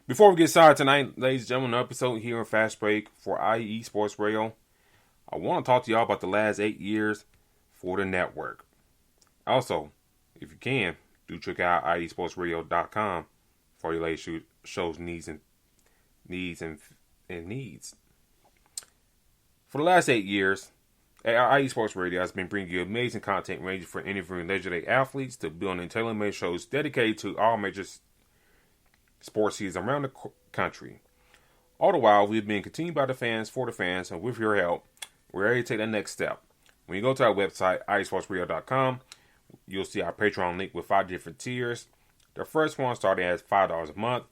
Before we get started tonight, ladies and gentlemen, an episode here in Fast Break for IE Sports Radio, I want to talk to y'all about the last 8 years for the network. Also, if you can, do check out IESportsRadio.com for your latest shows, needs. For the last 8 years, IE Sports Radio has been bringing you amazing content ranging from interviewing legendary athletes to building tailor-made shows dedicated to all major sports seasons around the country. All the while, we've been continued by the fans, for the fans, and with your help, we're ready to take that next step. When you go to our website, IESportsRadio.com, you'll see our Patreon link with 5 different tiers. The first one starting at $5 a month.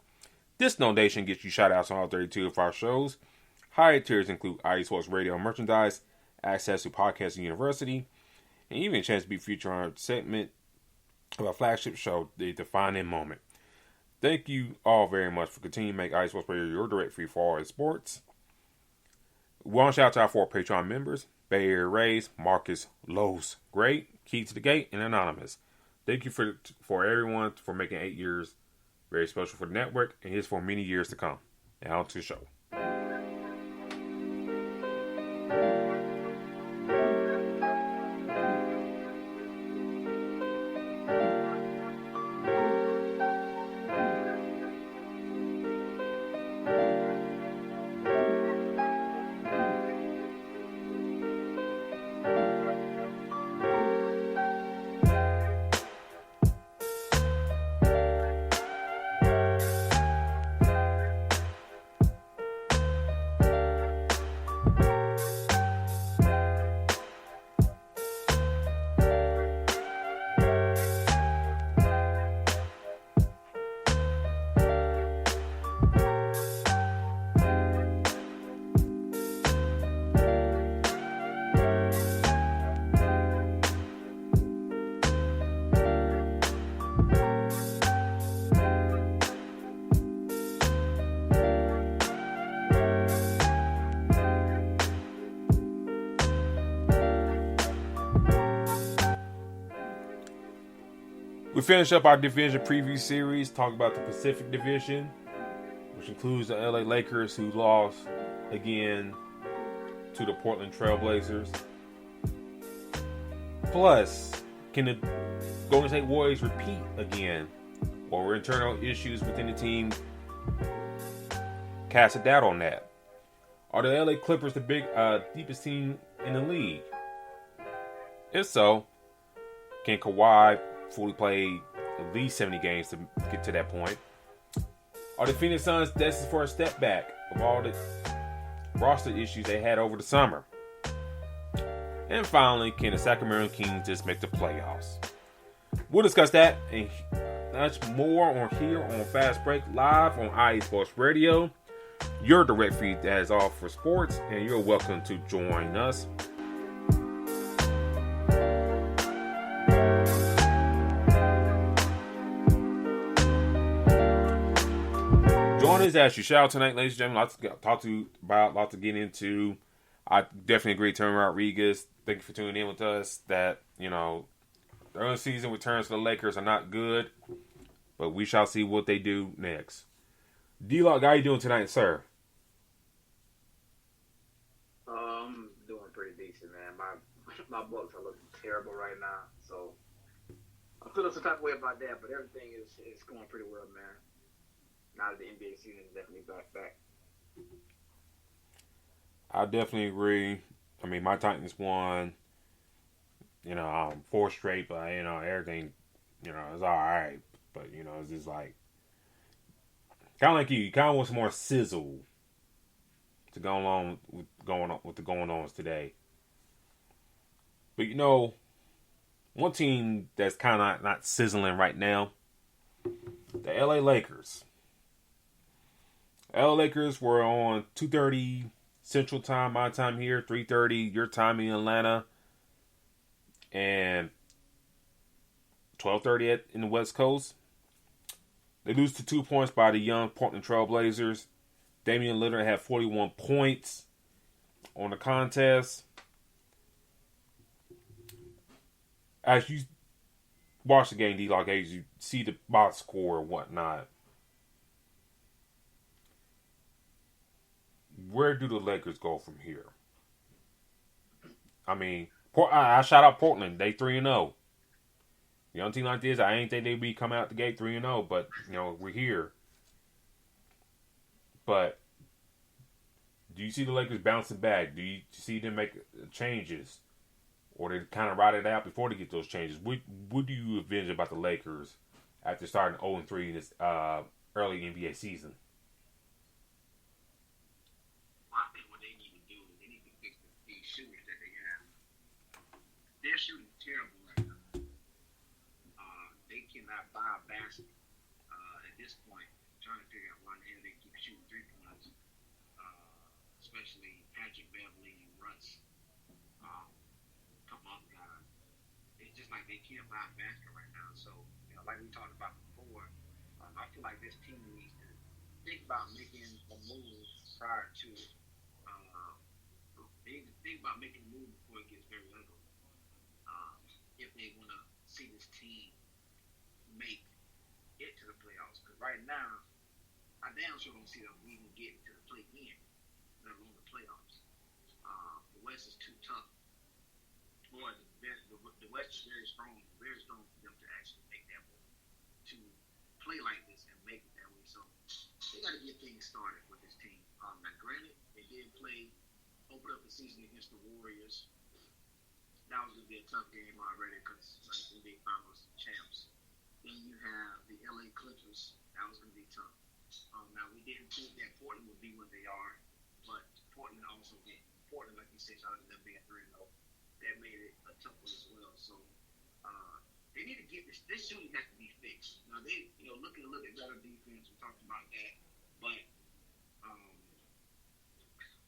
This donation gets you shout-outs on all 32 of our shows. Higher tiers include IE Sports Radio merchandise, access to Podcasting University, and even a chance to be featured on a segment of our flagship show, The Defining Moment. Thank you all very much for continuing to make IE Sports Radio your direct feed for all sports. We want to shout out to our 4 Patreon members: Bay Area Rays, Marcus, Lowe's, Great, Key to the Gate, and Anonymous. Thank you for everyone for making 8 years very special for the network, and here's for many years to come. Now on to the show. We finished up our division preview series talking about the Pacific Division, which includes the LA Lakers, who lost again to the Portland Trailblazers. Plus, can the Golden State Warriors repeat again? Or were internal issues within the team cast a doubt on that? Are the LA Clippers the deepest team in the league? If so, can Kawhi fully play at least 70 games to get to that point? Are the Phoenix Suns destined for a step back of all the roster issues they had over the summer? And finally, can the Sacramento Kings just make the playoffs? We'll discuss that and much more on here on Fast Break live on IE Sports Radio, your direct feed that is all for sports, and you're welcome to join us. Join us as you shout tonight, ladies and gentlemen. Lots to talk to about, lots to get into. I definitely agree, Terry Rodriguez. Thank you for tuning in with us. That, the early season returns for the Lakers are not good, but we shall see what they do next. D-Lock, how you doing tonight, sir? Doing pretty decent, man. My Bucks are looking terrible right now, so I'm feeling some type of way about that. But everything is going pretty well, man. Now that the NBA season is definitely back. I definitely agree. I mean, my Titans won, 4 straight, but, everything, it's all right. But, it's just like, kind of like you kind of want some more sizzle to go along with the going-ons today. But, one team that's kind of not sizzling right now, the LA Lakers. LA Lakers were on 2:30 Central Time, my time here, 3:30 your time in Atlanta, and 12:30 in the West Coast. They lose to 2 points by the young Portland Trailblazers. Damian Lillard had 41 points on the contest. As you watch the game, D-Lock, as you see the box score and whatnot, where do the Lakers go from here? I mean, I shout out Portland. They 3-0. Young team like this, I ain't think they'd be coming out the gate 3-0, but we're here. But do you see the Lakers bouncing back? Do you see them make changes, or they kind of ride it out before they get those changes? What do you envision about the Lakers after starting 0-3 in this early NBA season? I think what they need to do is they need to fix these shooters that they have. They're shooting terrible right now. They cannot buy a basket at this point. Trying to figure out why the hell they keep shooting 3-pointers, especially Patrick Beverly and Russ. Couple other guys. It's just like they can't buy a basket right now. So, like we talked about before, I feel like this team needs to think about making a move prior to it. They need to think about making a move before it gets very ugly. If they want to see this team make it to the playoffs. Because right now, I damn sure don't see them even getting to the play-in, let alone the playoffs. The West is too tough. Boy, the West is very strong for them to actually make that move, to play like this and make it that way. So they got to get things started with this team. Now, granted, they did open up the season against the Warriors. That was going to be a tough game already because NBA Finals champs. Then you have the LA Clippers. That was going to be tough. Now, we didn't think that Portland would be what they are, but Portland, like you said, shout out to them being 3-0. That made it a tough one as well. So they need to get this shooting has to be fixed. Now, they looking a little bit better defense. We talked about that, but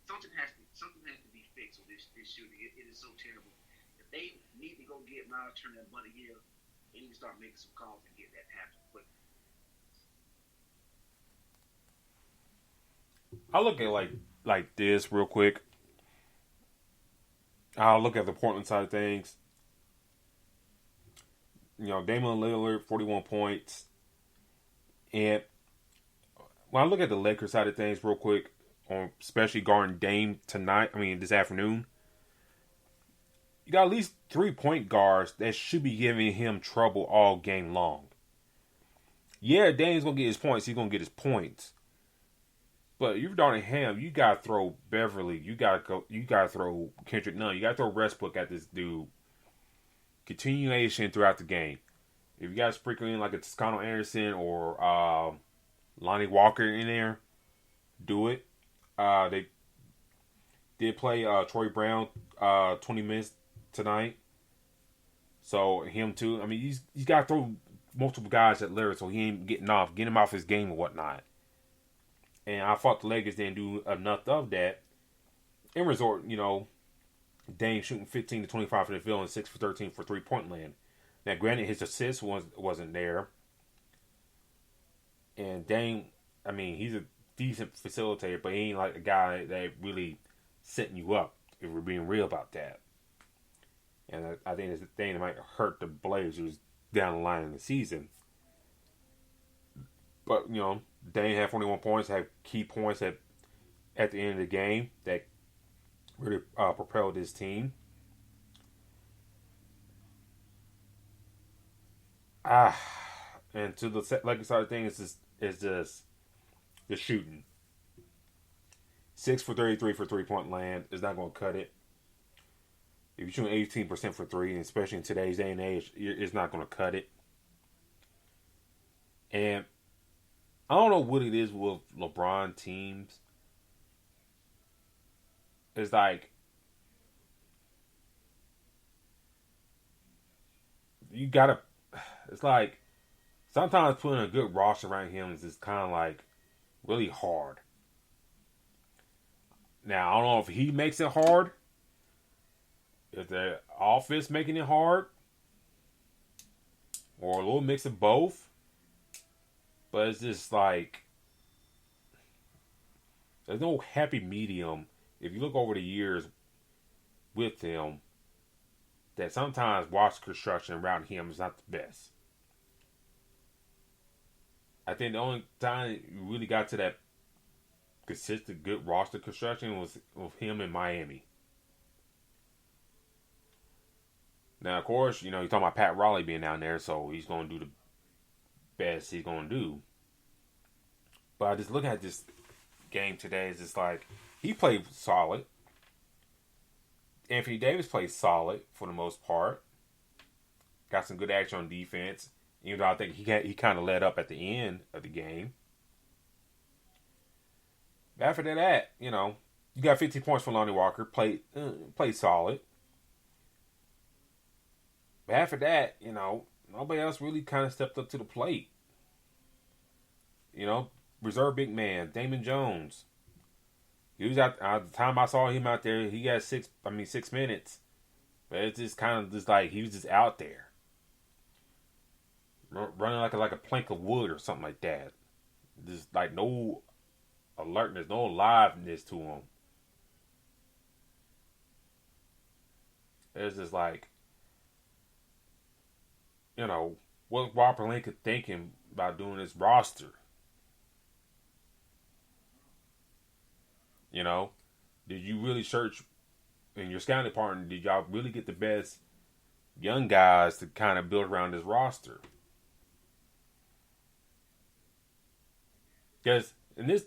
something has to be fixed with this shooting. It is so terrible. If they need to go get Miles Turner and Buddy Hield, they need to start making some calls and get that happen quick. I look at like this real quick. I'll look at the Portland side of things. Damian Lillard, 41 points. And when I look at the Lakers side of things real quick, especially guarding Dame this afternoon, you got at least 3 point guards that should be giving him trouble all game long. Yeah, Dame's going to get his points. He's going to get his points. But you're guarding him. You got to throw Beverly. You got to throw Kendrick Nunn. You got to throw Westbrook at this dude. Continuation throughout the game. If you guys sprinkle in like a Toscano Anderson or Lonnie Walker in there, do it. They did play Troy Brown 20 minutes tonight. So him too. I mean, he's got to throw multiple guys at Lillard so he ain't getting him off his game and whatnot. And I thought the Lakers didn't do enough of that. In resort, Dame shooting 15 to 25 from the field and 6 for 13 for 3-point land. Now, granted, his assist wasn't there. And Dame, I mean, he's a decent facilitator, but he ain't like a guy that really setting you up, if we're being real about that. And I think it's a thing that might hurt the Blazers down the line in the season. But, Dame had 41 points, had key points at the end of the game that really propelled his team. And to the Lakers side of things is just the shooting. 6 for 33 for 3-point land is not going to cut it. If you're shooting 18% for 3, and especially in today's day and age, it's not going to cut it. And I don't know what it is with LeBron teams. It's like you gotta. It's like sometimes putting a good roster around him is just kind of like really hard. Now I don't know if he makes it hard, if the offense making it hard, or a little mix of both. But it's just like there's no happy medium. If you look over the years with him, that sometimes roster construction around him is not the best. I think the only time you really got to that consistent good roster construction was with him in Miami. Now, of course, you're talking about Pat Riley being down there, so he's going to do the best he's going to do. But I just look at this game today, it's just like he played solid. Anthony Davis played solid for the most part. Got some good action on defense. Even though I think he kind of let up at the end of the game. After that, you got 15 points from Lonnie Walker. Played solid. But after that, nobody else really kind of stepped up to the plate. Reserve big man, Damon Jones. He was at the time I saw him out there, he got 6 minutes. But it's just kind of just like he was just out there. Running like a plank of wood or something like that. Just like no alertness, no aliveness to him. It's just like, what Rob Pelinka thinking about doing this roster? Did you really search in your scouting department? Did y'all really get the best young guys to kind of build around this roster? Because we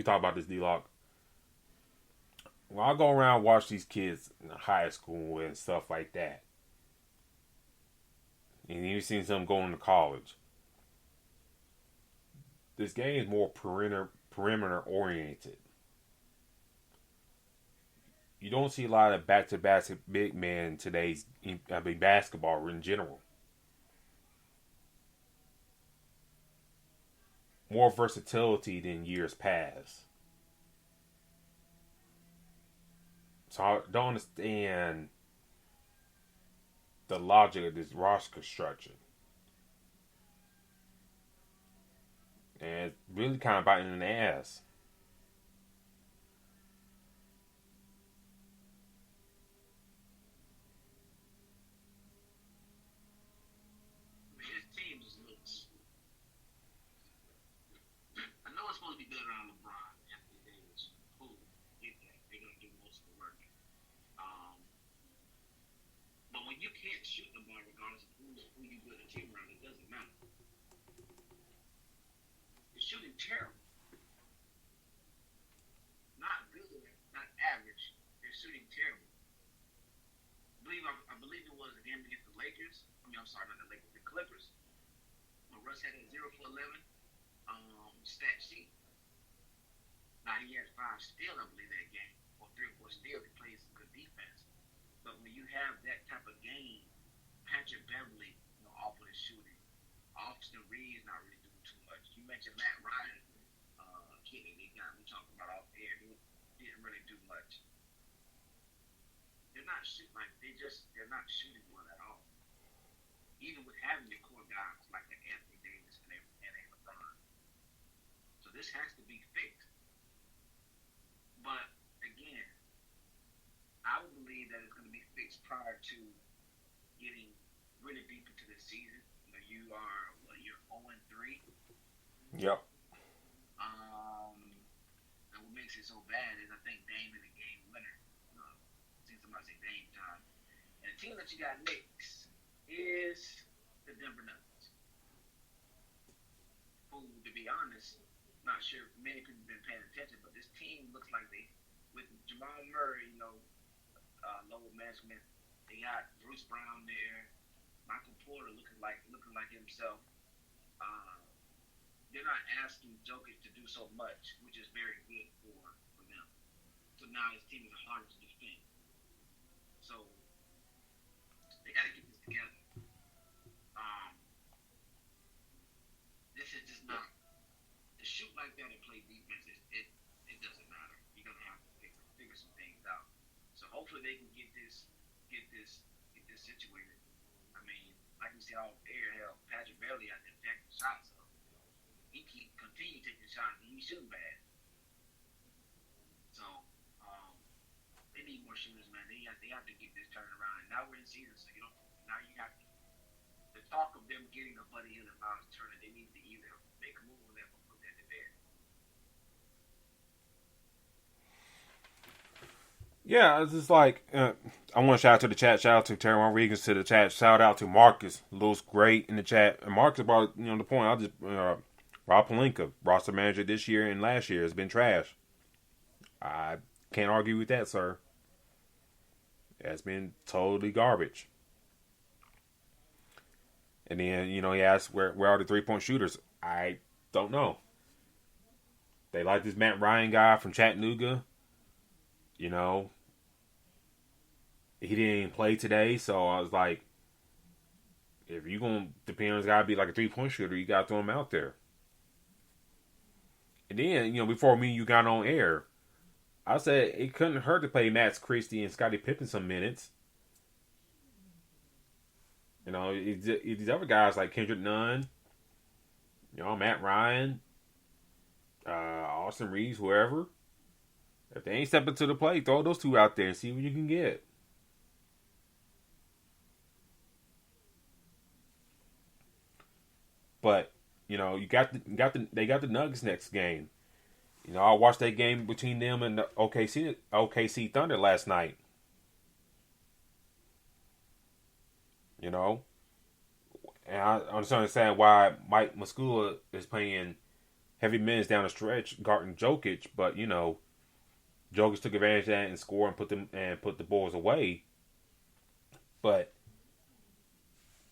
talk about this, D-Lock. When I go around and watch these kids in high school and stuff like that, and you've seen some going to college, this game is more perimeter oriented. You don't see a lot of back-to-back big men in today's basketball in general. More versatility than years past. So I don't understand the logic of this roster construction. And it's really kind of biting in the ass. His team just looks. I know it's supposed to be built around LeBron, Anthony Davis. Cool, get that. They're gonna do most of the work. But when you can't shoot the ball, regardless of who you build a team around, it doesn't matter. You're shooting terrible. Not good, not average. They're shooting terrible. I believe it was a game against the Lakers. I'm sorry, not the Lakers, the Clippers. When Russ had a 0 for 11 stat sheet. Now he had 5 steals, I believe, that game, or 3 or 4 steals. He played some good defense. But when you have that type of game, Patrick Beverly, off of the shooting. Austin Reeves not really doing too much. You mentioned Matt Ryan, kid that they got. We talking about off air. He didn't really do much. They're not shooting they're not shooting well at all. Even with having your core guys like the Anthony Davis and a LeBron. So this has to be fixed. But again, I would believe that it's going to be fixed prior to getting really deep into the season. You're 0-3. Yep. And what makes it so bad is I think Dame is a game winner. See somebody say Dame time. And the team that you got next is the Denver Nuggets. Who, to be honest, not sure if many people have been paying attention, but this team looks like with Jamal Murray, lower management, they got Bruce Brown there, Michael Porter looking like himself. They're not asking Jokic to do so much, which is very good for them. So now his team is harder to defend. So they got to get this together. This is just not to shoot like that and play defense. It doesn't matter. You're gonna have to figure some things out. So hopefully they can get this situated. I mean, like we said all air, hell, Patrick Beverly out there jacking shots up. He continue taking shots and he's shooting bad. So they need more shooters, man. They have to get this turned around. And now we're in season, so you have to. The talk of them getting a Buddy Hield and Miles Turner, they need to either make a move on them or put that to bed. Yeah, it's just like I want to shout out to the chat. Shout out to Terry Rodriguez to the chat. Shout out to Marcus. Looks great in the chat. And Marcus brought the point. I just Rob Pelinka, roster manager this year and last year, has been trash. I can't argue with that, sir. It's been totally garbage. And then he asked where are the 3-point shooters. I don't know. They like this Matt Ryan guy from Chattanooga. He didn't play today, so I was like, if you're going to depend on this guy to be like a 3-point shooter, you got to throw him out there. And then, before me and you got on air, I said it couldn't hurt to play Max Christie and Scottie Pippen some minutes. These other guys like Kendrick Nunn, Matt Ryan, Austin Reeves, whoever. If they ain't stepping to the plate, throw those two out there and see what you can get. But they got the Nuggets next game. I watched that game between them and the OKC Thunder last night. And I understand why Mike Muscula is playing heavy minutes down the stretch, guarding Jokic, but Jokic took advantage of that and scored and put the Bulls away. But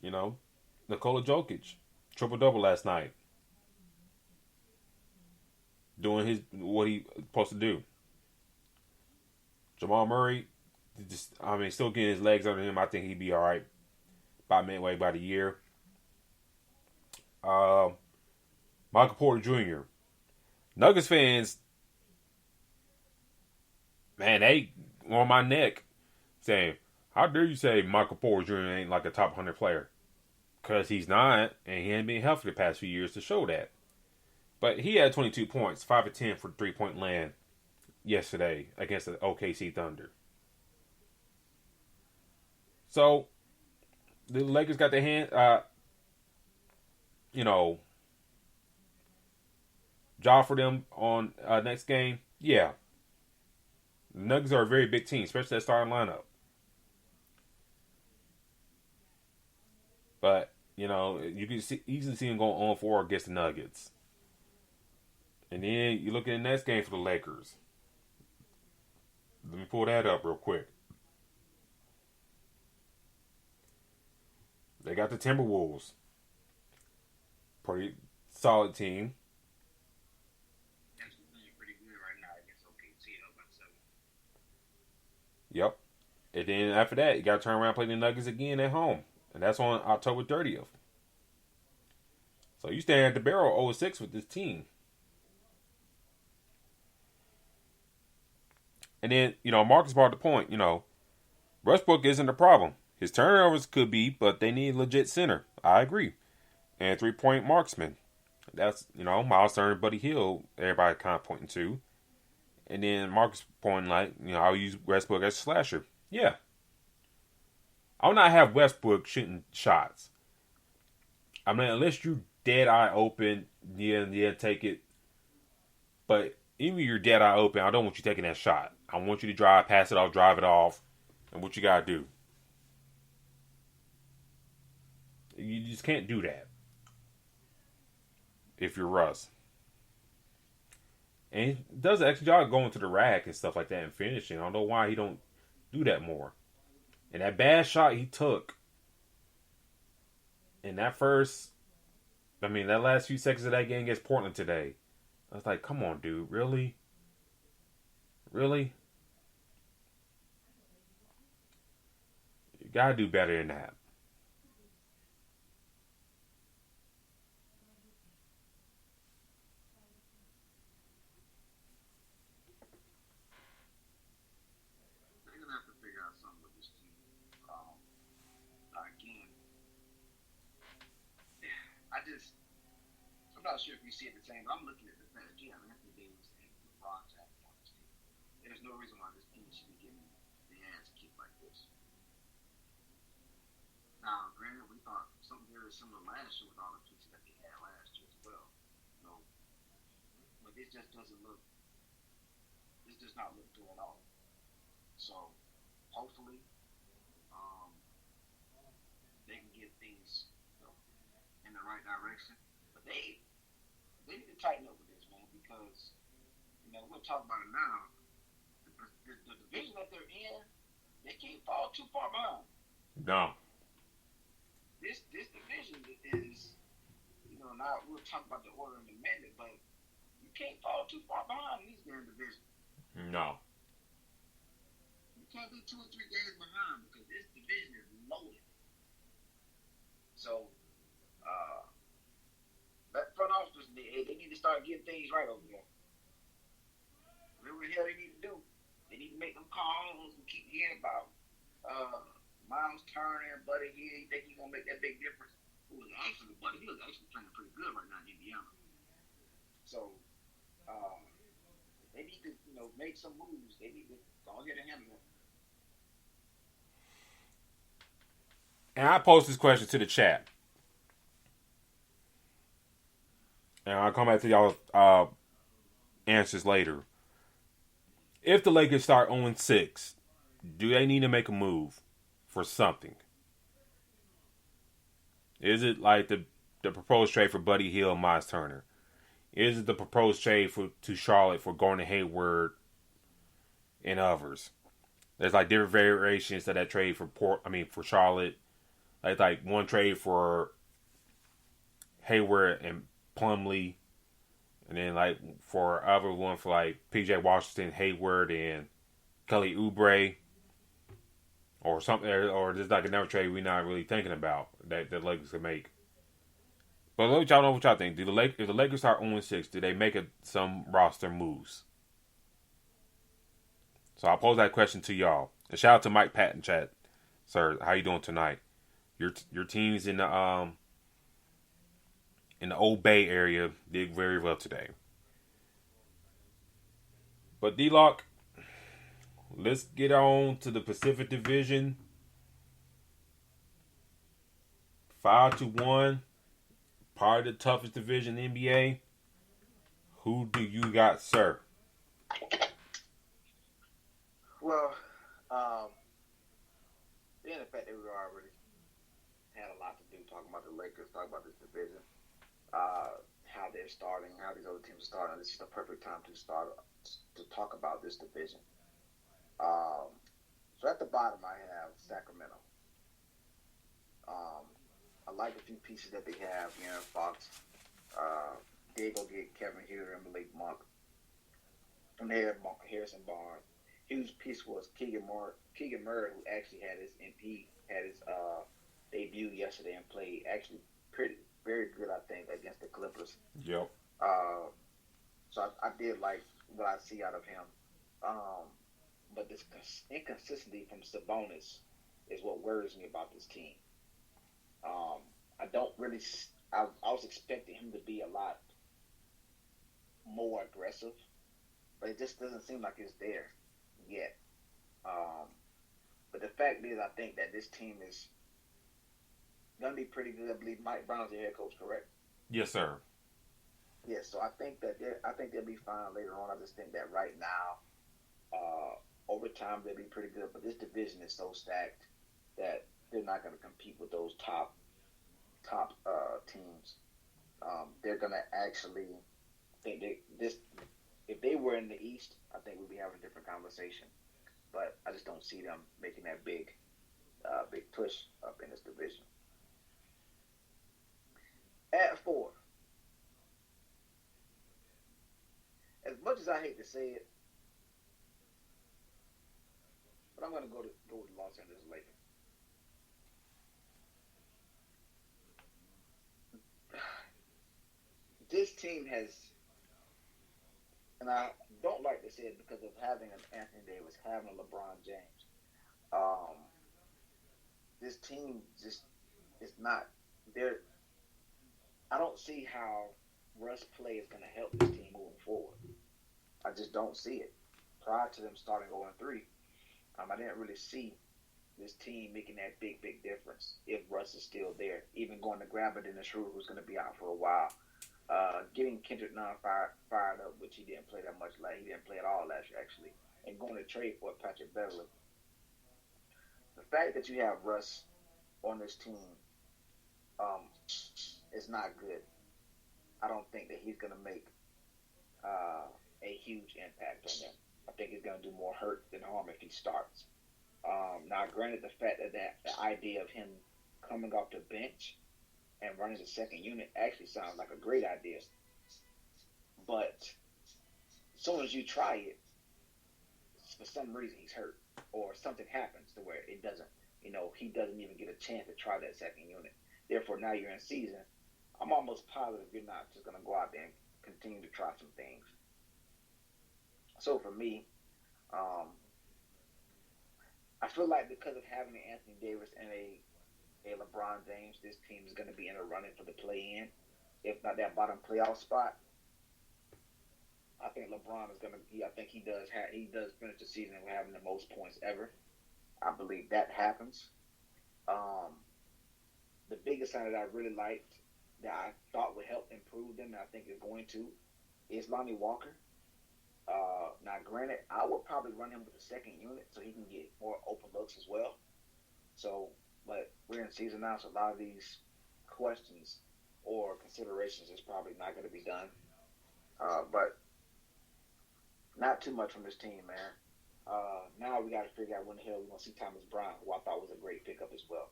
Nikola Jokic, triple-double last night. Doing what he's supposed to do. Jamal Murray, still getting his legs under him. I think he'd be all right by midway by the year. Michael Porter Jr. Nuggets fans, man, they on my neck saying, how dare you say Michael Porter Jr. ain't like a top 100 player? Because he's not, and he ain't been healthy the past few years to show that. But he had 22 points, 5 of 10 for 3-point land yesterday against the OKC Thunder. So, the Lakers got their hand, job for them on next game. Yeah. The Nuggets are a very big team, especially that starting lineup. But, you can easily see them going on 4 against the Nuggets. And then you look at the next game for the Lakers. Let me pull that up real quick. They got the Timberwolves. Pretty solid team. Pretty good right now against OKC. Yep. And then after that, you got to turn around and play the Nuggets again at home. And that's on October 30th. So you stand at the barrel 0-6 with this team. And then, Marcus brought the point, Westbrook isn't the problem. His turnovers could be, but they need a legit center. I agree. And 3-point marksman. That's, Miles Turner, Buddy Hield, everybody kind of pointing to. And then Marcus pointing like, I'll use Westbrook as a slasher. Yeah. I'll not have Westbrook shooting shots. I mean, unless you dead eye open, yeah, take it. But even if you're dead eye open, I don't want you taking that shot. I want you to pass it off, drive it off, and what you gotta do. You just can't do that if you're Russ. And he does an extra job going to the rack and stuff like that and finishing. I don't know why he don't do that more. And that bad shot he took in that last few seconds of that game against Portland today, I was like, come on, dude, really? Really? You gotta do better than that. They're gonna have to figure out something with this team. Again, I'm not sure if you see it the same, but I'm looking at the fact, Anthony Davis and LeBron James on this team. There's no reason why this team should be getting their hands kicked like this. Now, granted, we thought something very similar last year with all the pieces that they had last year as well. But this just doesn't look. This does not look good at all. So hopefully um, they can get things in the right direction. But they need to tighten up with this, man, because we'll talk about it now. The division that they're in, they can't fall too far behind. No. This division is, now we'll talk about the order in a minute, but you can't fall too far behind these damn divisions. No. You can't be 2 or 3 games behind because this division is loaded. So, that front office, they need to start getting things right over there. Whatever the hell they need to do, they need to make them calls and keep hearing about Miles Turner and Buddy Hill. You think he's gonna make that big difference? Buddy Hill is actually playing pretty good right now in Indiana. So they need to make some moves. They need to go ahead and handle it. And I post this question to the chat. And I'll come back to y'all answers later. If the Lakers start 0-6, do they need to make a move for something? Is it like the proposed trade for Buddy Hill and Miles Turner? Is it the proposed trade to Charlotte for Gordon Hayward and others? There's like different variations to that trade for Charlotte. Like one trade for Hayward and Plumlee, and then like for other one for like PJ Washington, Hayward, and Kelly Oubre, or something, or just like another trade we're not really thinking about that the Lakers can make. But let y'all know what y'all think. If the Lakers start 0-6, do they make some roster moves? So I'll pose that question to y'all. And shout out to Mike Patton chat, sir. How you doing tonight? Your teams in the Old Bay area did very well today. But D-Lock, let's get on to the Pacific Division. 5-1. Part of the toughest division in the NBA. Who do you got, sir? Well, being the fact that we already had a lot to do talking about the Lakers, talking about this division, how they're starting, how these other teams are starting. This is the perfect time to talk about this division. So at the bottom, I have Sacramento. I like a few pieces that they have. Fox. They go get Kevin Huerter and Malik Monk. And they have Harrison Barnes. Huge piece was Keegan Murray, who actually had his debut yesterday and played actually very good, I think, against the Clippers. Yep. So I did like what I see out of him. But this inconsistency from Sabonis is what worries me about this team. I don't really. I was expecting him to be a lot more aggressive, but it just doesn't seem like it's there yet. But the fact is, I think that this team is going to be pretty good. I believe Mike Brown's the head coach, correct? Yes, sir. Yeah, so I think they'll be fine later on. I just think that right now, over time they'll be pretty good. But this division is so stacked that they're not going to compete with those top teams. They're going to actually think if they were in the East, I think we'd be having a different conversation. But I just don't see them making that big push up in this division. At 4, as much as I hate to say it, but I'm going to go with Los Angeles Lakers. This team has, and I don't like to say it because of having an Anthony Davis, having a LeBron James. This team just is not there. I don't see how Russ play is going to help this team moving forward. I just don't see it. Prior to them starting 0-3, I didn't really see this team making that big difference if Russ is still there. Even going to grab it in the Schroeder, who's going to be out for a while. Getting Kendrick Nunn fired up, which he didn't play that much. He didn't play at all last year, actually. and going to trade for Patrick Beverly. The fact that you have Russ on this team um, is not good. I don't think that he's going to make a huge impact on them. I think he's going to do more hurt than harm if he starts. Now, granted, the fact that the idea of him coming off the bench and running the second unit actually sounds like a great idea. But as soon as you try it, for some reason he's hurt or something happens to where it doesn't, he doesn't even get a chance to try that second unit. Therefore, now you're in season. I'm almost positive you're not just going to go out there and continue to try some things. So for me, I feel like because of having an Anthony Davis and a LeBron James, this team is going to be in a running for the play-in, if not that bottom playoff spot. I think LeBron is going to. I think he does finish the season with having the most points ever. I believe that happens. The biggest sign that I really liked that I thought would help improve them, and I think is going to, is Lonnie Walker. Now, granted, I would probably run him with the second unit so he can get more open looks as well. So, but we're in season now, so a lot of these questions or considerations is probably not going to be done. But not too much from this team, man. Now we got to figure out when the hell we're going to see Thomas Bryant, who I thought was a great pickup as well.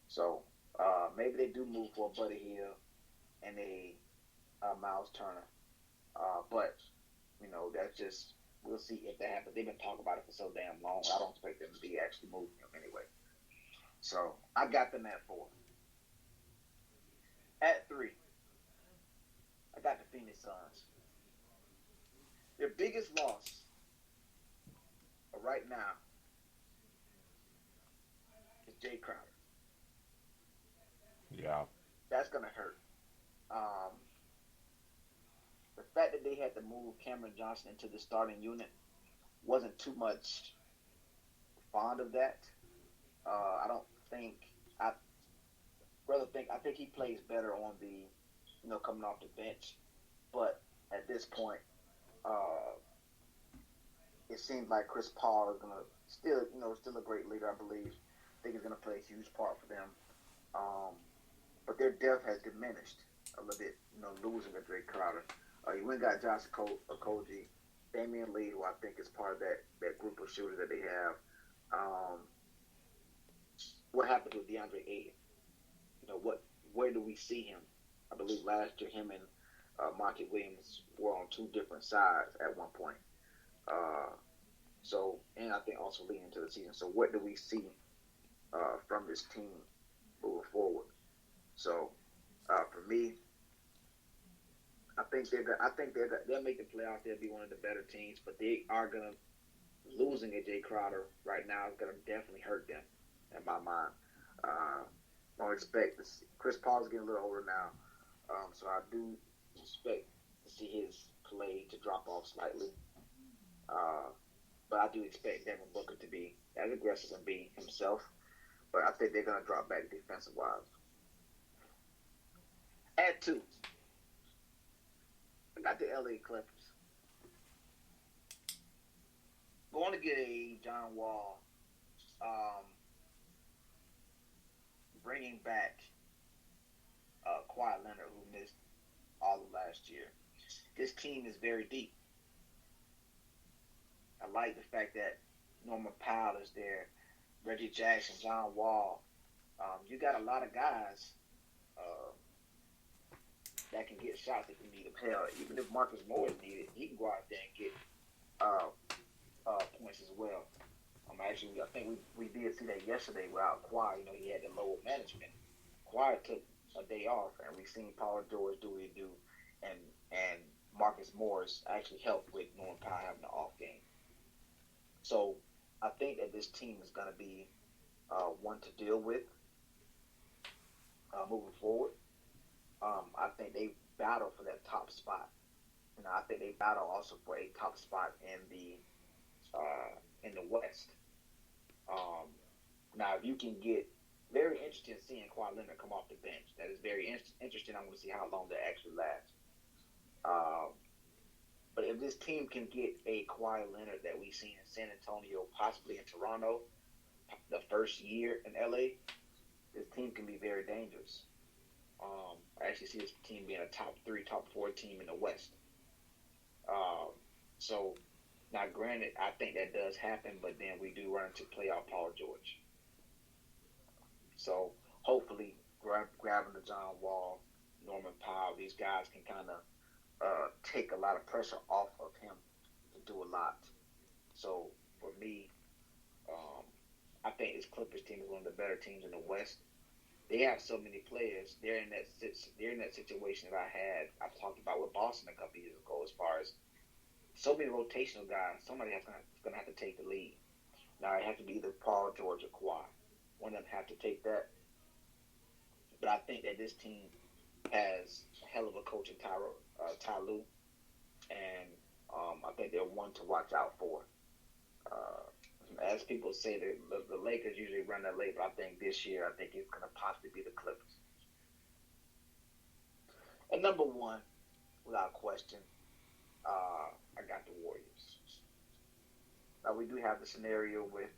So maybe they do move for a Buddy Hield and a Miles Turner. But, that's just, we'll see if that happens. They've been talking about it for so damn long. I don't expect them to be actually moving him anyway. So I got them at 4. At 3, I got the Phoenix Suns. Their biggest loss right now is Jay Crowder. Yeah. That's going to hurt. The fact that they had to move Cameron Johnson into the starting unit wasn't too much fond of that. I think he plays better on the, coming off the bench. But at this point, it seems like Chris Paul is gonna still a great leader, I believe. I think he's gonna play a huge part for them. But their depth has diminished a little bit, losing a Jay Crowder. You went and got Josh Okogie, Damian Lee, who I think is part of that group of shooters that they have. What happened with DeAndre Ayton? Where do we see him? I believe last year him and Monty Williams were on two different sides at one point. And I think also leading into the season. So what do we see from this team moving forward? So for me, I think they'll make the playoffs. They'll be one of the better teams, but they are gonna losing a Jay Crowder right now is gonna definitely hurt them in my mind. I don't expect this. Chris Paul's getting a little older now, so I do expect to see his play to drop off slightly. But I do expect Devin Booker to be as aggressive and be himself. But I think they're gonna drop back defensive wise. At 2, I got the LA Clippers. Going to get a John Wall, bringing back Kawhi Leonard, who missed all of last year. This team is very deep. I like the fact that Norman Powell is there, Reggie Jackson, John Wall. You got a lot of guys that can get shots if you need them. Hell, even if Marcus Morris needed, he can go out there and get points as well. Actually, I think we did see that yesterday without Kawhi. He had the lower management. Kawhi took a day off, and we've seen Paul George do what he do, and Marcus Morris actually helped with Norman Powell having an off game. So I think that this team is going to be one to deal with moving forward. I think they battle for that top spot. I think they battle also for a top spot in the West. Now, if you can get very interesting seeing Kawhi Leonard come off the bench. That is very interesting. I want to see how long that actually lasts. But if this team can get a Kawhi Leonard that we seen in San Antonio, possibly in Toronto, the first year in LA, this team can be very dangerous. I actually see this team being a top 3, top 4 team in the West. So, now granted, I think that does happen, but then we do run into playoff Paul George. So, hopefully, grabbing the John Wall, Norman Powell, these guys can kind of take a lot of pressure off of him to do a lot. So, for me, I think this Clippers team is one of the better teams in the West. They have so many players. They're in that situation that I talked about with Boston a couple years ago, as far as so many rotational guys. Somebody is going to have to take the lead. Now it has to be either Paul George or Kawhi. One of them have to take that. But I think that this team has a hell of a coach in Ty Lue, and I think they're one to watch out for. As people say, the Lakers usually run that late, but I think this year, I think it's going to possibly be the Clippers. And number 1, without question, I got the Warriors. Now, we do have the scenario with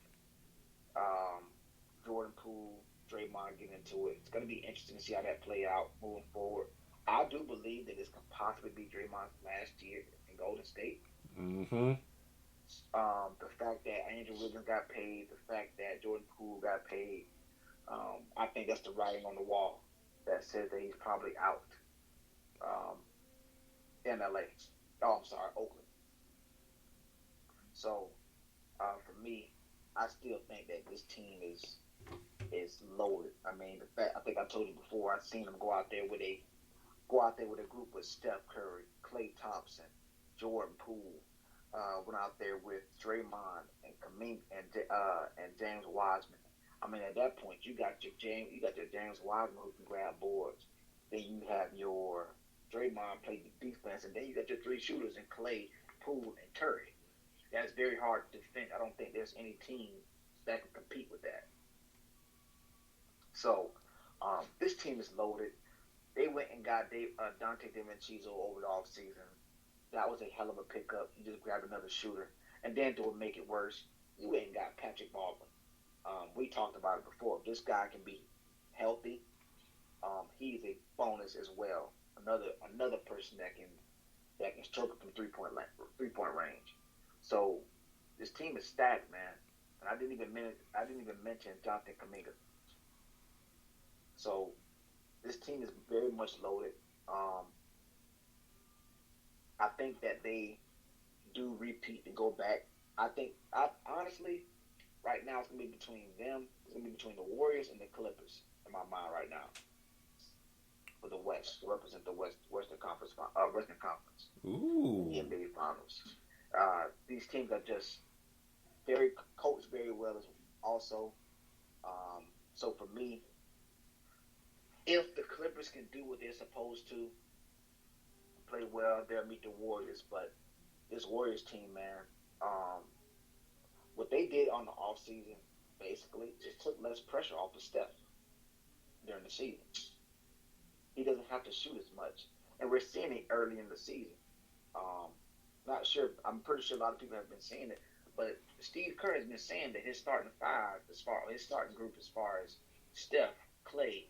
Jordan Poole, Draymond getting into it. It's going to be interesting to see how that play out moving forward. I do believe that this could possibly be Draymond's last year in Golden State. Mm-hmm. The fact that Andrew Wiggins got paid, the fact that Jordan Poole got paid, I think that's the writing on the wall that says that he's probably out in LA. Oakland. So, for me, I still think that this team is loaded. I mean, I think I told you before. I've seen them go out there with a group with Steph Curry, Klay Thompson, Jordan Poole. Went out there with Draymond and Kaminga and James Wiseman. I mean, at that point, you got your James Wiseman who can grab boards. Then you have your Draymond play the defense, and then you got your 3 shooters in Klay, Poole, and Curry. That's very hard to defend. I don't think there's any team that can compete with that. So, this team is loaded. They went and got Dante DiVincenzo over the offseason. That was a hell of a pickup. You just grabbed another shooter. And then to make it worse, you ain't got Patrick Baldwin. We talked about it before. If this guy can be healthy, he's a bonus as well. Another person that can stroke it from three-point range. So this team is stacked, man. And I didn't even mention Jonathan Kaminga. So this team is very much loaded. I think that they do repeat and go back. Honestly, right now it's going to be between them. It's going to be between the Warriors and the Clippers in my mind right now. For the West, to represent the Western Conference. Ooh. The NBA Finals. These teams are just very coached very well also. So for me, if the Clippers can do what they're supposed to, play well, they'll meet the Warriors. But this Warriors team, man, what they did on the offseason, basically, just took less pressure off of Steph during the season. He doesn't have to shoot as much. And we're seeing it early in the season. Not sure. I'm pretty sure a lot of people have been saying it. But Steve Kerr has been saying that his starting group as far as Steph, Klay,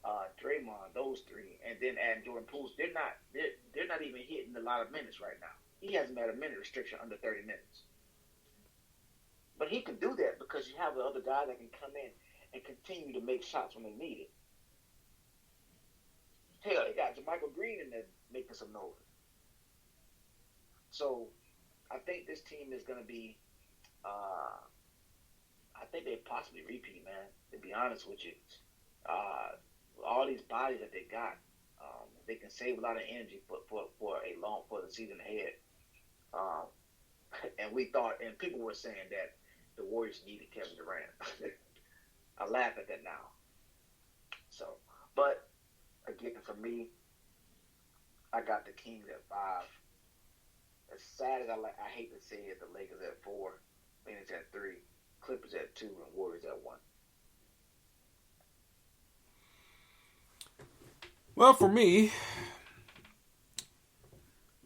Draymond, those 3, and then adding Jordan Poole, they're not even hitting a lot of minutes right now. He hasn't had a minute restriction under 30 minutes. But he can do that because you have the other guy that can come in and continue to make shots when they need it. Hell, they got JaMychal Green in there making some noise. So I think this team is going to be I think they possibly repeat, man, to be honest with you. All these bodies that they got, they can save a lot of energy for the season ahead. And people were saying that the Warriors needed Kevin Durant. I laugh at that now. So, but again, for me, I got the Kings at 5. As sad as I hate to say it, the Lakers at 4, Phoenix at 3, Clippers at 2, and Warriors at 1. Well, for me,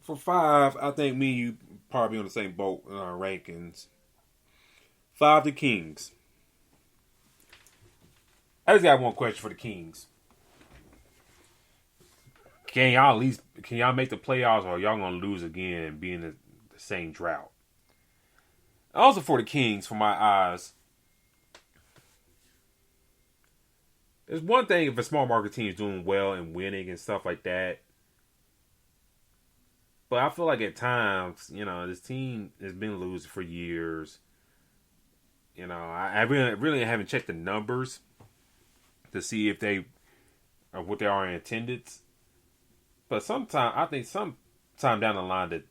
for 5, I think me and you probably on the same boat in our rankings. 5, the Kings. I just got one question for the Kings. Can y'all make the playoffs, or y'all gonna lose again and be in the same drought? Also for the Kings, for my eyes, there's one thing if a small market team is doing well and winning and stuff like that. But I feel like at times, this team has been losing for years. I really haven't checked the numbers to see if they or what they are in attendance. But I think sometime down the line that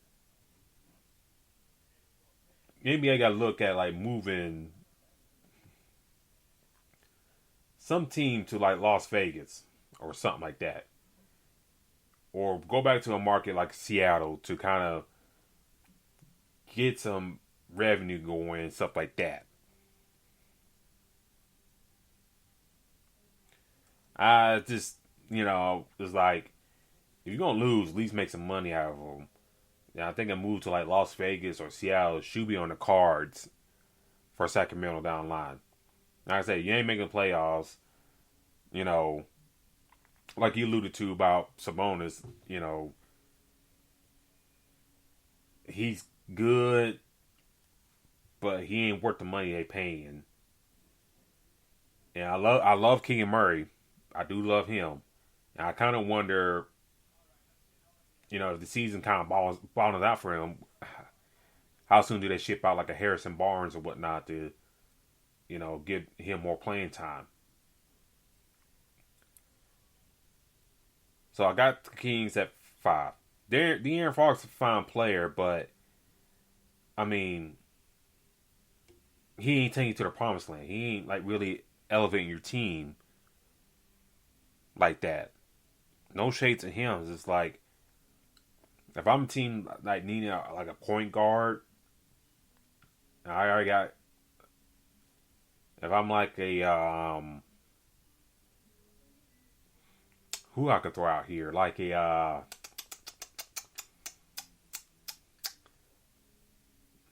maybe I gotta look at like moving some team to like Las Vegas or something like that. Or go back to a market like Seattle to kind of get some revenue going and stuff like that. I just, it's like, if you're going to lose, at least make some money out of them. Yeah, I think a move to like Las Vegas or Seattle should be on the cards for Sacramento down the line. Like I said, you ain't making the playoffs, like you alluded to about Sabonis, he's good, but he ain't worth the money they paying. And I love Keegan Murray. I do love him. And I kind of wonder, if the season kind of balls out for him, how soon do they ship out like a Harrison Barnes or whatnot to, give him more playing time? So I got the Kings at 5. De'Aaron Fox is a fine player, but I mean, he ain't taking you to the promised land. He ain't like really elevating your team like that. No shade to him. It's just like, if I'm a team like needing like a point guard, I already got. If I'm like a who I could throw out here, like a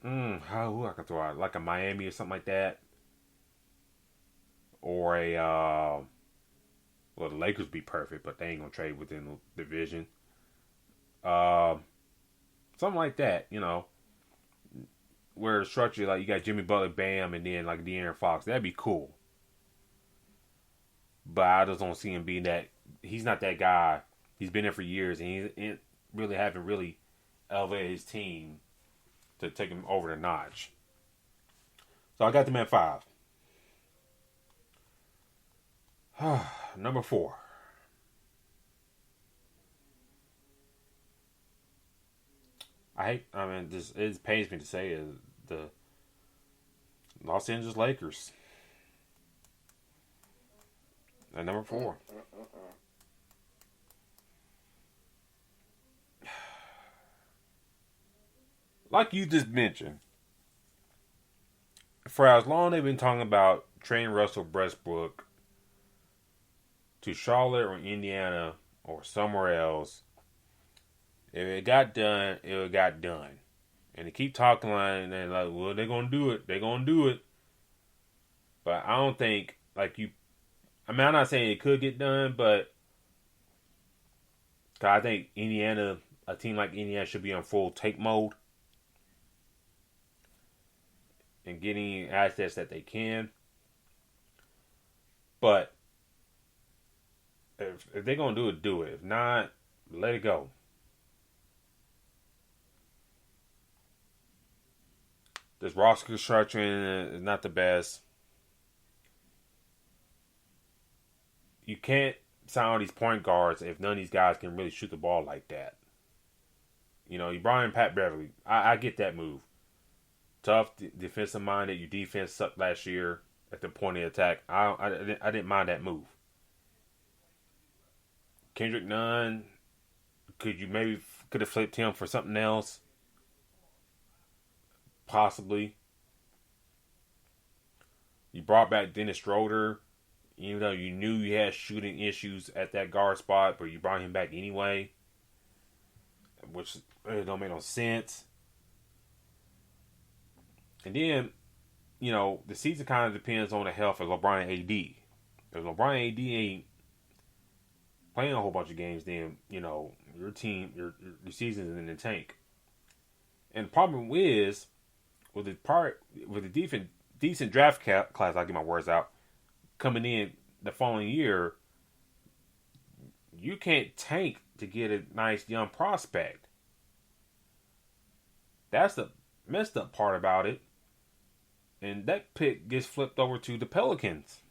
who I could throw out, like a Miami or something like that, or well, the Lakers be perfect, but they ain't gonna trade within the division. Something like that, where it's structured like you got Jimmy Butler, Bam, and then like De'Aaron Fox. That'd be cool. But I just don't see him being that. He's not that guy. He's been there for years, and he really haven't really elevated his team to take him over the notch. So I got them at 5. Number 4. It pains me to say it, the Los Angeles Lakers. At number 4. Like you just mentioned, for as long they've been talking about trading Russell Westbrook to Charlotte or Indiana or somewhere else, if it got done, it got done. And they keep talking like, they're like, well, they're going to do it. They're going to do it. But I don't think, I'm not saying it could get done, but I think a team like Indiana should be on full take mode and getting assets that they can. But if they're going to do it, do it. If not, let it go. This roster construction is not the best. You can't sign all these point guards if none of these guys can really shoot the ball like that. You brought in Pat Beverly. I get that move. Tough, defensive minded. Your defense sucked last year at the point of attack. I didn't mind that move. Kendrick Nunn, could have flipped him for something else? Possibly. You brought back Dennis Schroeder, even though you knew you had shooting issues at that guard spot, but you brought him back anyway. which really don't make no sense. And then, the season kind of depends on the health of LeBron and AD. If LeBron and AD ain't playing a whole bunch of games, then, your team, your season is in the tank. And the problem is, with the decent draft class, I'll get my words out, coming in the following year, you can't tank to get a nice young prospect. That's the messed up part about it. And that pick gets flipped over to the Pelicans,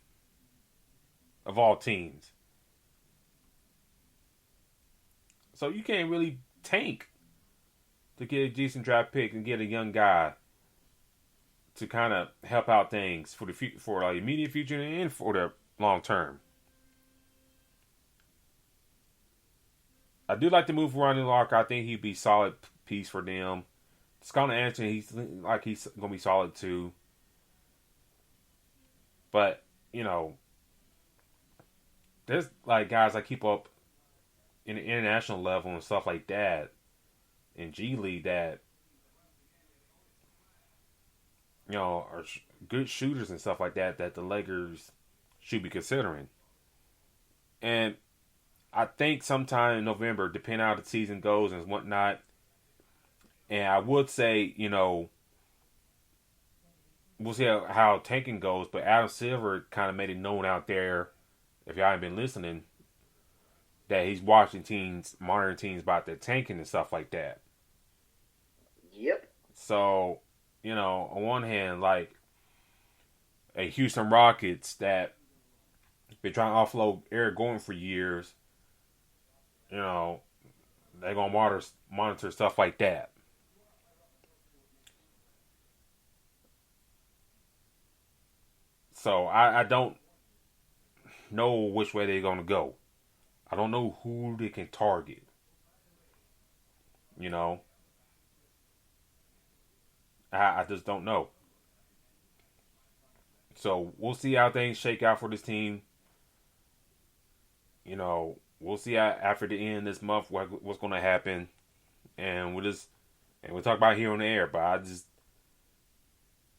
of all teams. So you can't really tank to get a decent draft pick and get a young guy to kind of help out things for the immediate future and for the long term. I do like the move for Ronnie Lark. I think he'd be a solid piece for them. Scott Anderson, he's going to be solid too. But, there's guys I keep up in the international level and stuff like that in G League that, are good shooters and stuff like that the Lakers should be considering. And I think sometime in November, depending on how the season goes and whatnot, and I would say, we'll see how tanking goes, but Adam Silver kind of made it known out there, if y'all haven't been listening, that he's watching teams, monitoring teams about their tanking and stuff like that. Yep. So, on one hand, a Houston Rockets that been trying to offload Eric Gordon for years, they're going to monitor stuff like that. So I don't know which way they're going to go. I don't know who they can target. I just don't know. So we'll see how things shake out for this team. We'll see after the end of this month what's going to happen, and we'll talk about it here on the air. But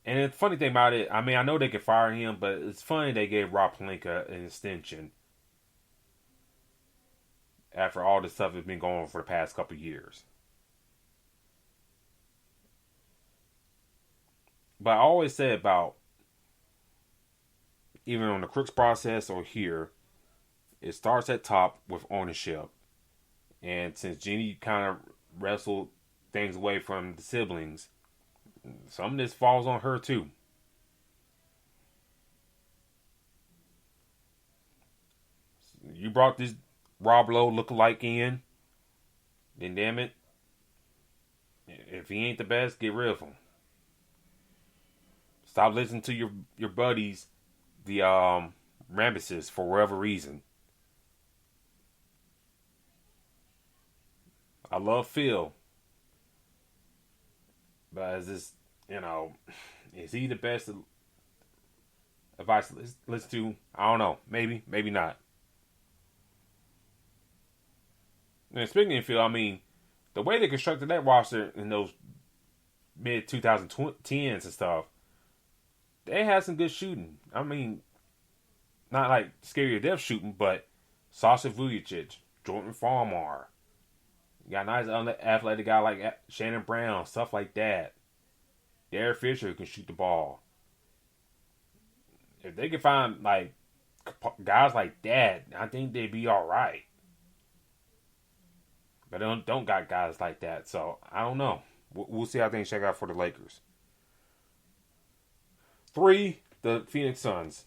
and the funny thing about it, I know they could fire him, but it's funny they gave Rob Pelinka an extension after all this stuff has been going on for the past couple of years. But I always say about, even on the Crooks process or here, it starts at top with ownership. And since Jeannie kind of wrestled things away from the siblings, some of this falls on her too. You brought this Rob Lowe lookalike in, then damn it, if he ain't the best, get rid of him. Stop listening to your buddies, the Rambuses, for whatever reason. I love Phil, but is this, is he the best advice to listen to? I don't know. Maybe, maybe not. And speaking of Phil, the way they constructed that roster in those mid 2010s and stuff, they had some good shooting. Not like scary to death shooting, but Sasha Vujacic, Jordan Farmar. You got a nice athletic guy like Shannon Brown, stuff like that. Derek Fisher who can shoot the ball. If they can find guys like that, I think they'd be all right. But they don't got guys like that, so I don't know. We'll see how things shake out for the Lakers. 3, the Phoenix Suns.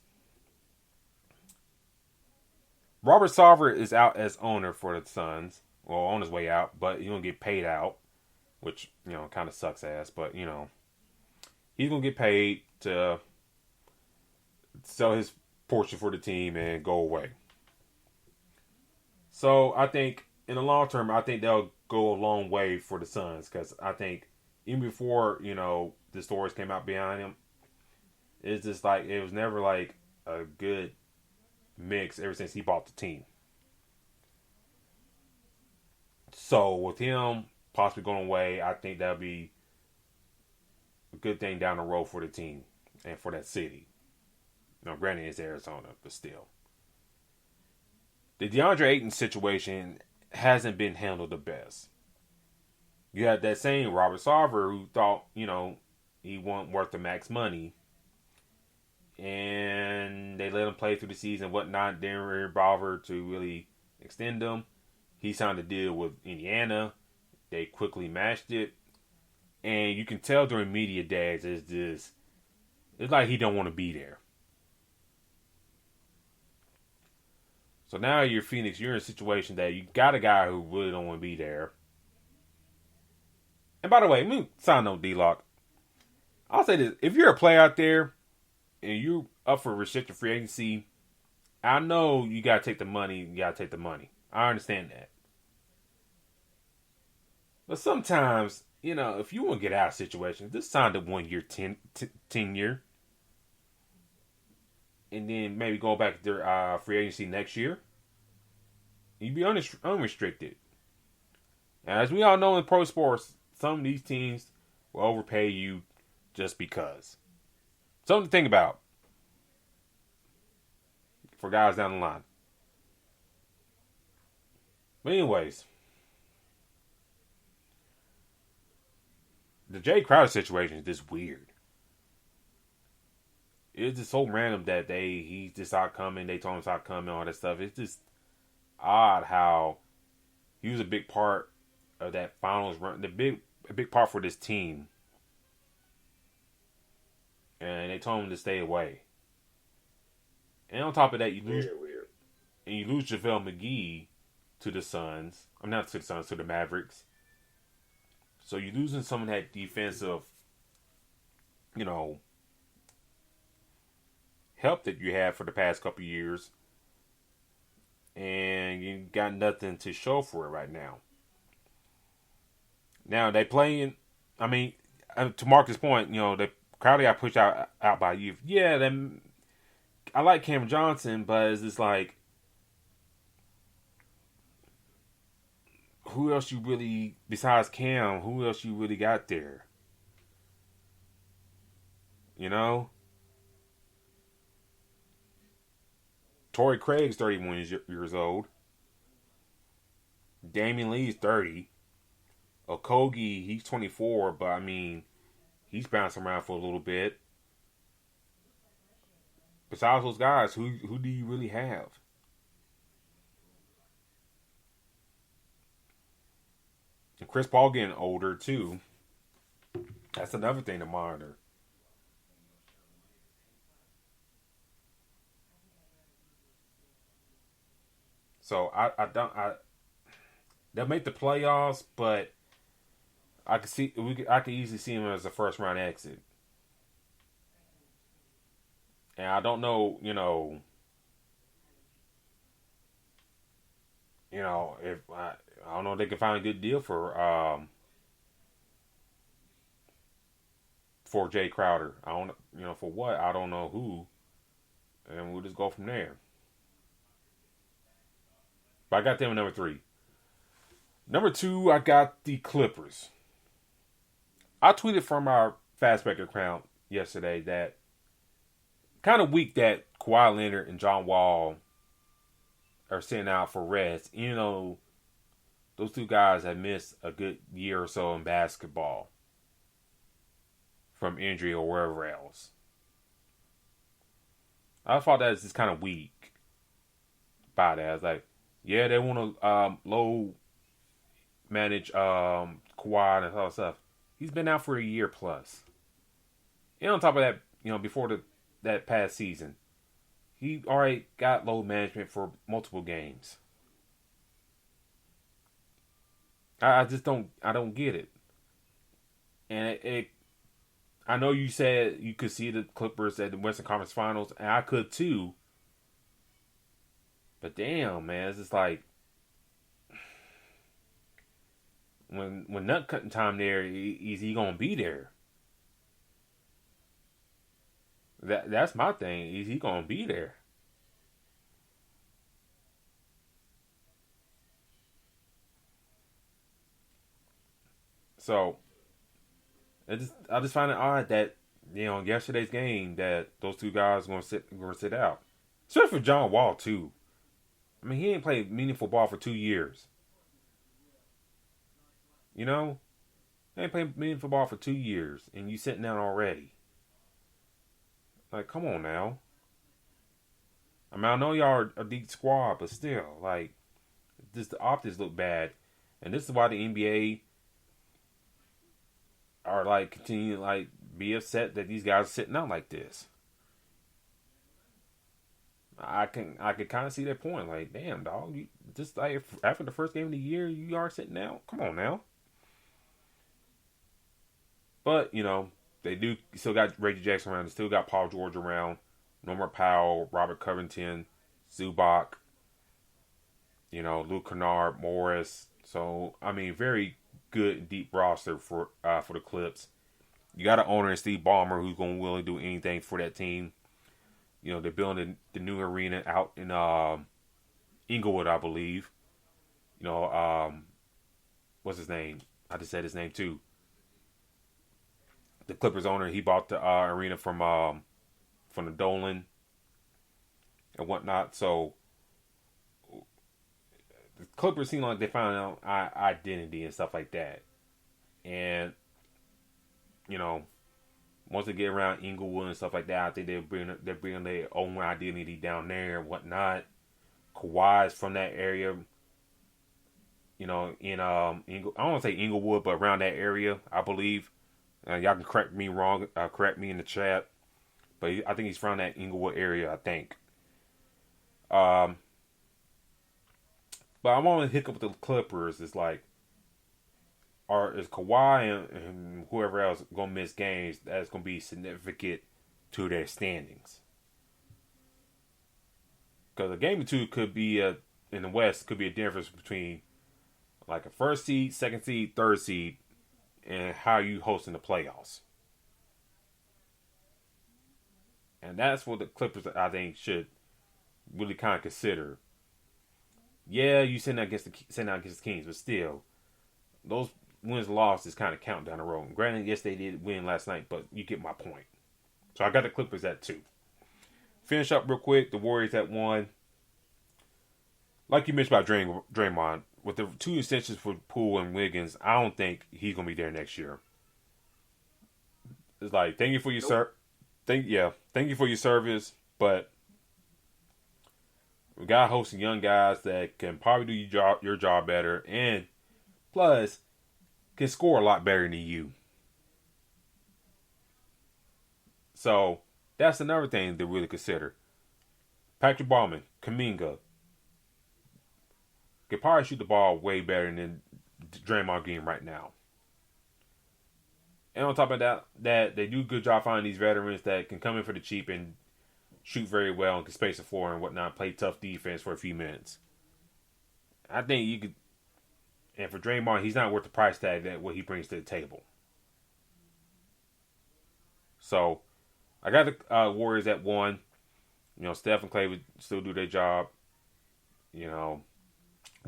Robert Sarver is out as owner for the Suns. Well, on his way out, but he's going to get paid out, which, kind of sucks ass. But, he's going to get paid to sell his portion for the team and go away. So, I think, in the long term, I think they'll go a long way for the Suns. Because I think, even before, the stories came out behind him, it's just it was never a good mix ever since he bought the team. So with him possibly going away. I think that'll be a good thing down the road for the team and for that city. Now, granted, it's Arizona, but still. The DeAndre Ayton situation hasn't been handled the best. You had that same Robert Sarver who thought, he wasn't worth the max money. And they let him play through the season, whatnot. Didn't really bother to really extend him. He signed a deal with Indiana. They quickly matched it. And you can tell during media days, it's like he don't want to be there. So now you're Phoenix. You're in a situation that you got a guy who really don't want to be there. And by the way, side note, D-Lock. I'll say this. If you're a player out there and you're up for restricted free agency, I know you got to take the money. You got to take the money. I understand that. But sometimes, if you want to get out of situations, just sign the 1 year tenure. And then maybe go back to their free agency next year. You'd be unrestricted. And as we all know in pro sports, some of these teams will overpay you just because. Something to think about for guys down the line. But anyways, the Jay Crowder situation is just weird. It's just so random that he's just not coming. They told him to stop coming, all that stuff. It's just odd how he was a big part of that finals run, a big part for this team. And they told him to stay away. And on top of that, you lose JaVale McGee to the Suns. I'm not to the Suns, to the Mavericks. So you're losing some of that defensive, help that you had for the past couple of years. And you got nothing to show for it right now. Now, they playing, to Marcus' point, the Crowder got pushed out by youth. Yeah, I like Cam Johnson, but it's just like, who else you really, besides Cam, who else you really got there? Torrey Craig's 31 years old. Damian Lee's 30. Okogie, he's 24, but he's bouncing around for a little bit. Besides those guys, who do you really have? And Chris Paul getting older too. That's another thing to monitor. So they'll make the playoffs, but I could easily see him as a first round exit. And I don't know, if I don't know if they can find a good deal for Jay Crowder. I don't, for what? I don't know who, and we'll just go from there. But I got them at number 3. Number 2, I got the Clippers. I tweeted from our Fast Break account yesterday that kind of weak that Kawhi Leonard and John Wall are sitting out for rest. Those two guys have missed a good year or so in basketball from injury or wherever else. I thought that was just kind of weak by that. I was like, yeah, they want to low manage Kawhi and all that stuff. He's been out for a year plus. And on top of that, before that past season, he already got load management for multiple games. I just don't get it. And I know you said you could see the Clippers at the Western Conference Finals, and I could too. But damn, man, it's just like when nut cutting time there, is he gonna be there? That's my thing. Is he gonna be there? So I just find it odd that yesterday's game that those two guys are gonna sit out, especially for John Wall too. I mean, he ain't played meaningful ball for 2 years. You know, he ain't played meaningful ball for 2 years, and you sitting down already. Like, come on now. I mean, I know y'all are a deep squad, but still, like, the optics look bad, and this is why the NBA are like continue to like be upset that these guys are sitting out like this. I could kind of see that point. Like, damn, dog, you just like after the first game of the year, you are sitting out. Come on now. But they do still got Reggie Jackson around. They still got Paul George around, Norman Powell, Robert Covington, Zubac. Luke Kennard, Morris. So I mean, very good deep roster for the Clips. You got an owner in Steve Ballmer who's going to willing to do anything for that team. They're building the new arena out in Inglewood, I believe. What's his name? I just said his name too. The Clippers owner, he bought the arena from the Dolan and whatnot. So the Clippers seem like they found out identity and stuff like that. And once they get around Inglewood and stuff like that, I think they're bringing their own identity down there and whatnot. Kawhi's from that area. In I don't want to say Inglewood, but around that area, I believe. Y'all can correct me wrong. Correct me in the chat. But I think he's from that Inglewood area, I think. But I want to hiccup with the Clippers. It's like, is Kawhi and whoever else going to miss games that's going to be significant to their standings? Because a game or two could be, in the West, could be a difference between like a first seed, second seed, third seed, and how you hosting the playoffs. And that's what the Clippers, I think, should really kind of consider. Yeah, you send out against the Kings, but still, those wins and losses kind of count down the road. And granted, yes, they did win last night, but you get my point. So I got the Clippers at 2. Finish up real quick. The Warriors at 1. Like you mentioned about Draymond, with the 2 extensions for Poole and Wiggins, I don't think he's gonna be there next year. It's like, thank you for your thank you for your service, but we got hosting young guys that can probably do your job better, and plus can score a lot better than you. So that's another thing to really consider. Patrick Ballman, Kuminga, could probably shoot the ball way better than Draymond Green right now. And on top of that, they do a good job finding these veterans that can come in for the cheap and shoot very well and can space the floor and whatnot, play tough defense for a few minutes. I think you could, and for Draymond, he's not worth the price tag that what he brings to the table. So, I got the Warriors at 1. Steph and Clay would still do their job.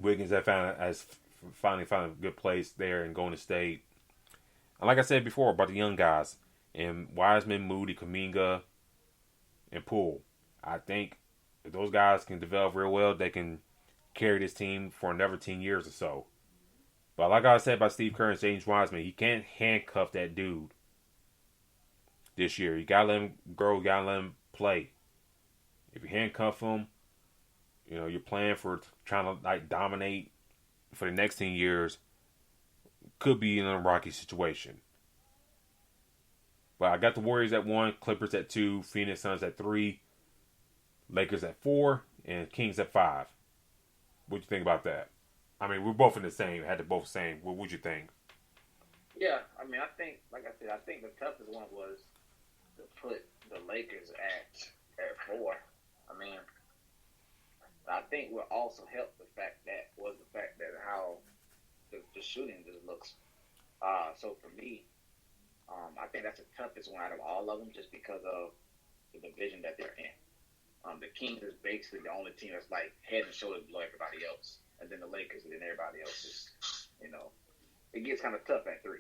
Wiggins has finally found a good place there in Golden State. And like I said before about the young guys, and Wiseman, Moody, Kuminga, and Poole. I think if those guys can develop real well, they can carry this team for another 10 years or so. But like I said about Steve Kerr and James Wiseman, you can't handcuff that dude this year. You gotta let him grow, you gotta let him play. If you handcuff him, you're playing for trying to like dominate for the next 10 years, could be in a rocky situation. But I got the Warriors at 1, Clippers at 2, Phoenix Suns at 3, Lakers at 4, and Kings at 5. What you think about that? I mean, we're both in the same. Had to both same. What would you think? Yeah, I mean, I think, like I said, I think the toughest one was to put the Lakers at 4. I mean, I think what also helped the fact that how the shooting just looks. So for me, I think that's the toughest one out of all of them, just because of the division that they're in. The Kings is basically the only team that's like head and shoulders below everybody else, and then the Lakers, and then everybody else is, it gets kind of tough at 3.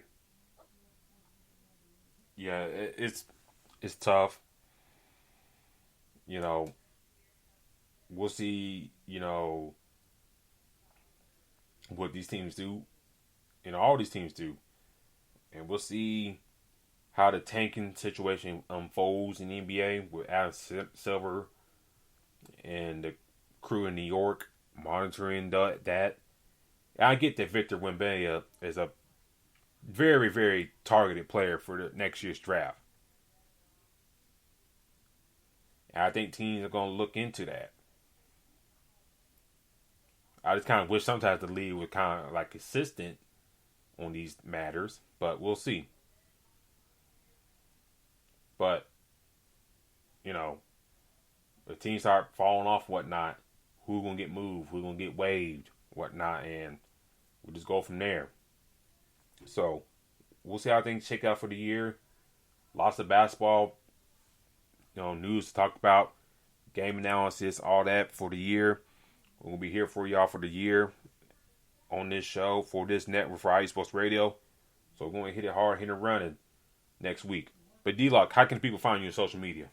Yeah, it's tough. You know, we'll see. What these teams do, and all these teams do, and we'll see how the tanking situation unfolds in the NBA with Adam Silver and the crew in New York monitoring that. I get that Victor Wembanyama is a very, very targeted player for the next year's draft. And I think teams are going to look into that. I just kind of wish sometimes the league was kind of like consistent on these matters, but we'll see. But, if teams start falling off, whatnot, who's going to get moved, who's going to get waived, whatnot, and we'll just go from there. So, we'll see how things shake out for the year. Lots of basketball, news to talk about, game analysis, all that for the year. We're going to be here for y'all for the year on this show, for this network, for IE Sports Radio. So, we're going to hit it hard, hit it running next week. But D-Lock, how can people find you on social media?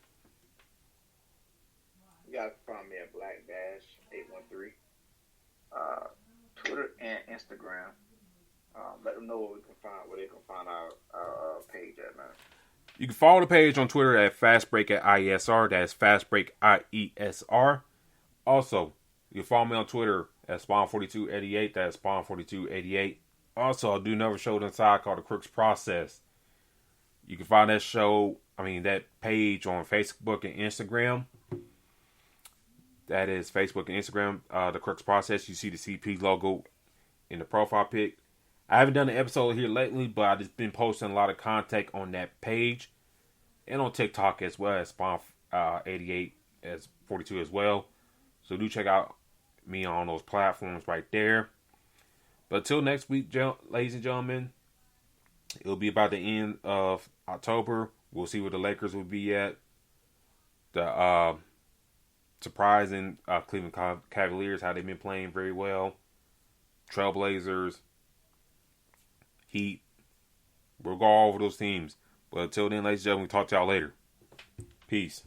You guys can find me at Black Dash 813, Twitter and Instagram. Let them know where they can find our page at, man. You can follow the page on Twitter at FastBreak@IESR. That's FastBreak@IESR. Also, you can follow me on Twitter at Spawn4288. That's Spawn4288. Also, I do another show on the side called The Crooks Process. You can find that page on Facebook and Instagram. That is Facebook and Instagram, The Crooks Process. You see the CP logo in the profile pic. I haven't done an episode here lately, but I've just been posting a lot of content on that page. And on TikTok as well as Spawn88 as 42 as well. So do check out me on those platforms right there. But until next week, ladies and gentlemen, it'll be about the end of October. We'll see where the Lakers will be at. The surprising Cleveland Cavaliers, how they've been playing very well. Trailblazers, Heat. We'll go all over those teams. But until then, ladies and gentlemen, we'll talk to y'all later. Peace.